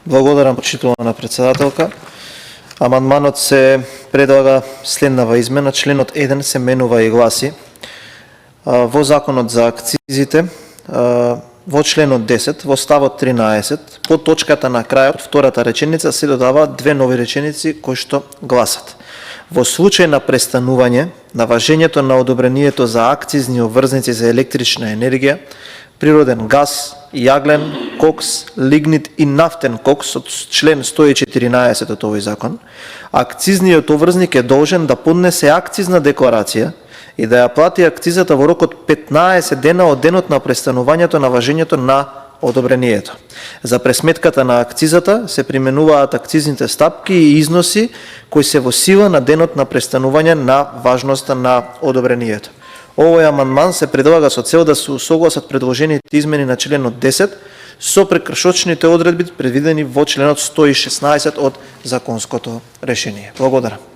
Благодарам, почитувана председателка. Амандманот се предлага следнава измена. Членот 1 се менува и гласи: во Законот за акцизите, во членот 10, во ставот 13, по точката на крајот, втората реченица, се додаваат две нови реченици кои што гласат: во случај на престанување на важењето на одобрението за акцизни обврзници за електрична енергија, природен газ, јаглен, кокс, лигнит и нафтен кокс од член 114 од овој закон, акцизниот обврзник е должен да поднесе акцизна декларација и да ја плати акцизата во рок од 15 дена од денот на престанувањето на важењето на одобрението. За пресметката на акцизата се применуваат акцизните стапки и износи кои се во сила на денот на престанување на важноста на одобрението. Овој амандман се предлага со цел да се усогласат предложените измени на членот 10 со прекршочните одредби предвидени во членот 116 од законското решение. Благодарам.